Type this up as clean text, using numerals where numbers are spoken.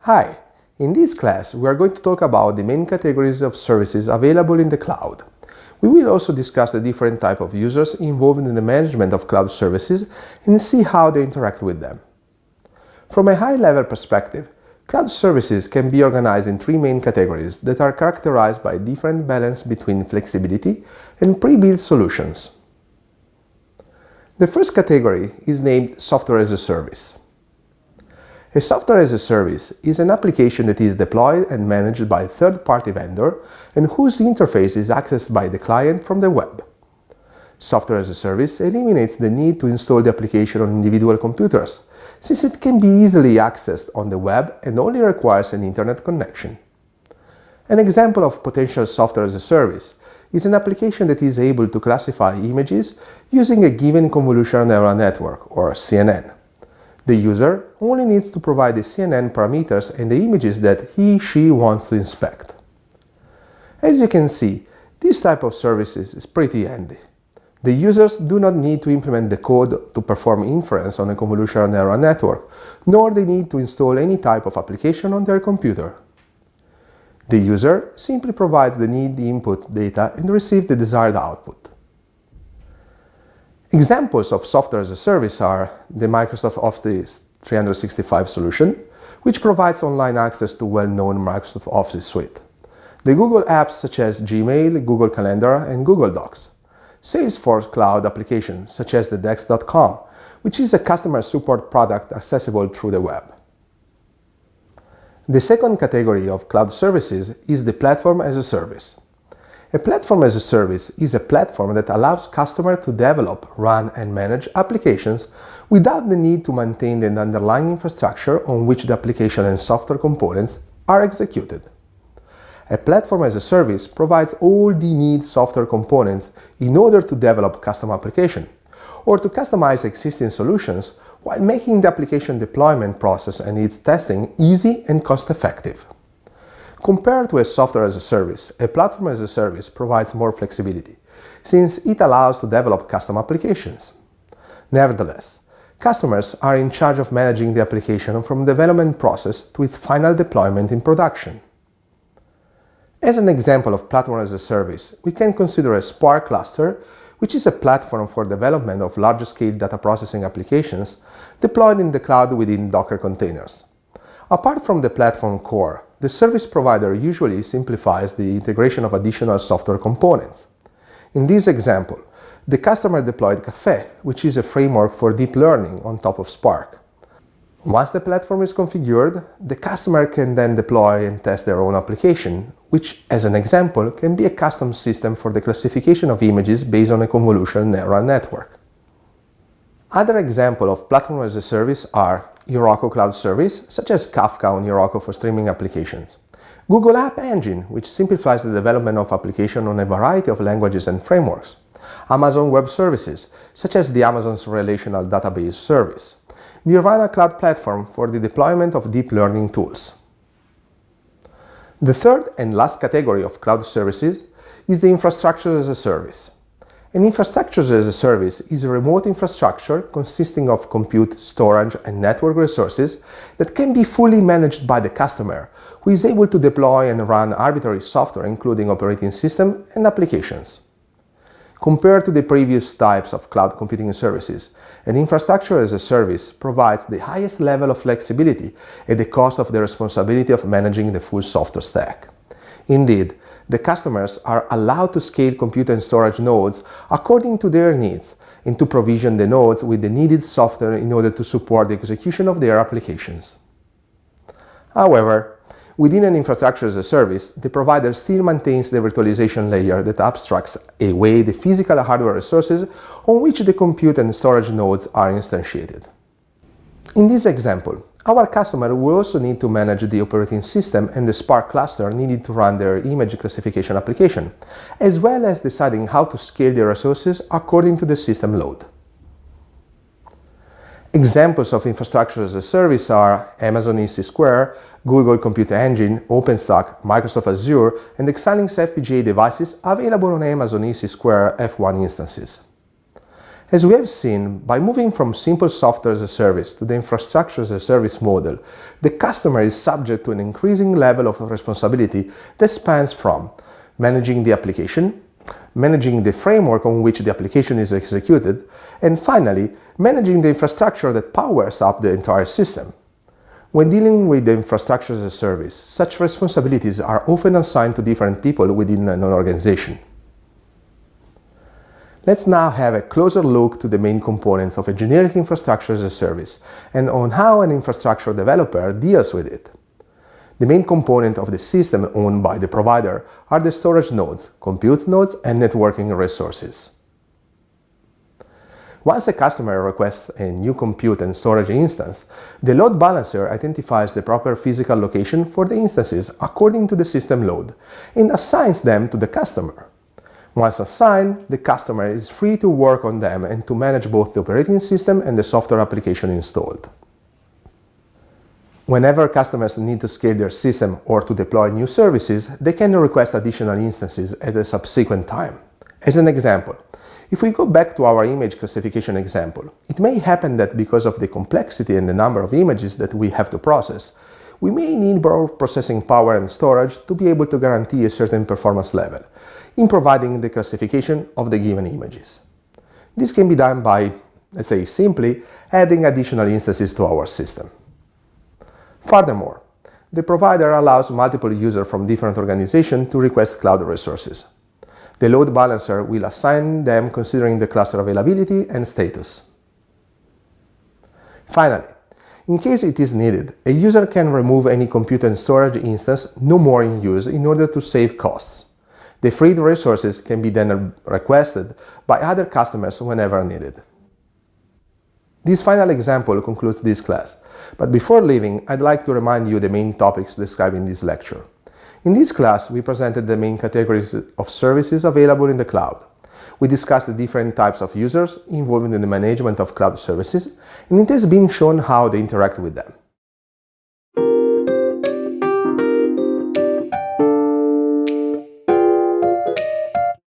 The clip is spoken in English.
Hi! In this class, we are going to talk about the main categories of services available in the cloud. We will also discuss the different types of users involved in the management of cloud services and see how they interact with them. From a high-level perspective, cloud services can be organized in three main categories that are characterized by different balance between flexibility and pre-built solutions. The first category is named Software as a Service. A software as a service is an application that is deployed and managed by a third-party vendor and whose interface is accessed by the client from the web. Software as a service eliminates the need to install the application on individual computers, since it can be easily accessed on the web and only requires an internet connection. An example of potential software as a service is an application that is able to classify images using a given convolutional neural network, or CNN. The user only needs to provide the CNN parameters and the images that he/she wants to inspect. As you can see, this type of services is pretty handy. The users do not need to implement the code to perform inference on a convolutional neural network, nor they need to install any type of application on their computer. The user simply provides the needed input data and receives the desired output. Examples of software as a service are the Microsoft Office 365 solution, which provides online access to well-known Microsoft Office suite. The Google apps such as Gmail, Google Calendar, and Google Docs. Salesforce cloud applications such as the Dex.com, which is a customer support product accessible through the web. The second category of cloud services is the Platform as a Service. A platform as a service is a platform that allows customers to develop, run, and manage applications without the need to maintain the underlying infrastructure on which the application and software components are executed. A platform as a service provides all the needed software components in order to develop custom applications, or to customize existing solutions while making the application deployment process and its testing easy and cost-effective. Compared to a software as a service, a platform as a service provides more flexibility, since it allows to develop custom applications. Nevertheless, customers are in charge of managing the application from the development process to its final deployment in production. As an example of platform as a service, we can consider a Spark cluster, which is a platform for development of large-scale data processing applications deployed in the cloud within Docker containers. Apart from the platform core, the service provider usually simplifies the integration of additional software components. In this example, the customer deployed Caffe, which is a framework for deep learning on top of Spark. Once the platform is configured, the customer can then deploy and test their own application, which, as an example, can be a custom system for the classification of images based on a convolutional neural network. Other examples of platform as a service are Heroku Cloud Service, such as Kafka on Heroku for streaming applications, Google App Engine, which simplifies the development of applications on a variety of languages and frameworks, Amazon Web Services, such as the Amazon's Relational Database Service, Nirvana Cloud Platform for the deployment of deep learning tools. The third and last category of cloud services is the Infrastructure as a Service. An infrastructure as a service is a remote infrastructure consisting of compute, storage, and network resources that can be fully managed by the customer, who is able to deploy and run arbitrary software, including operating systems and applications. Compared to the previous types of cloud computing services, an infrastructure as a service provides the highest level of flexibility at the cost of the responsibility of managing the full software stack. Indeed, the customers are allowed to scale compute and storage nodes according to their needs and to provision the nodes with the needed software in order to support the execution of their applications. However, within an infrastructure as a service, the provider still maintains the virtualization layer that abstracts away the physical hardware resources on which the compute and storage nodes are instantiated. In this example, our customer will also need to manage the operating system and the Spark cluster needed to run their image classification application, as well as deciding how to scale their resources according to the system load. Examples of infrastructure as a service are Amazon EC2, Google Compute Engine, OpenStack, Microsoft Azure, and Xilinx FPGA devices available on Amazon EC2 F1 instances. As we have seen, by moving from simple software as a service to the infrastructure as a service model, the customer is subject to an increasing level of responsibility that spans from managing the application, managing the framework on which the application is executed, and finally, managing the infrastructure that powers up the entire system. When dealing with the infrastructure as a service, such responsibilities are often assigned to different people within an organization. Let's now have a closer look to the main components of a generic infrastructure as a service and on how an infrastructure developer deals with it. The main component of the system owned by the provider are the storage nodes, compute nodes, and networking resources. Once a customer requests a new compute and storage instance, the load balancer identifies the proper physical location for the instances according to the system load and assigns them to the customer. Once assigned, the customer is free to work on them and to manage both the operating system and the software application installed. Whenever customers need to scale their system or to deploy new services, they can request additional instances at a subsequent time. As an example, if we go back to our image classification example, it may happen that because of the complexity and the number of images that we have to process, we may need more processing power and storage to be able to guarantee a certain performance level in providing the classification of the given images. This can be done by, let's say simply, adding additional instances to our system. Furthermore, the provider allows multiple users from different organizations to request cloud resources. The load balancer will assign them considering the cluster availability and status. Finally, in case it is needed, a user can remove any compute and storage instance no more in use in order to save costs. The freed resources can be then requested by other customers whenever needed. This final example concludes this class, but before leaving, I'd like to remind you the main topics described in this lecture. In this class, we presented the main categories of services available in the cloud. We discussed the different types of users involved in the management of cloud services, and it has been shown how they interact with them.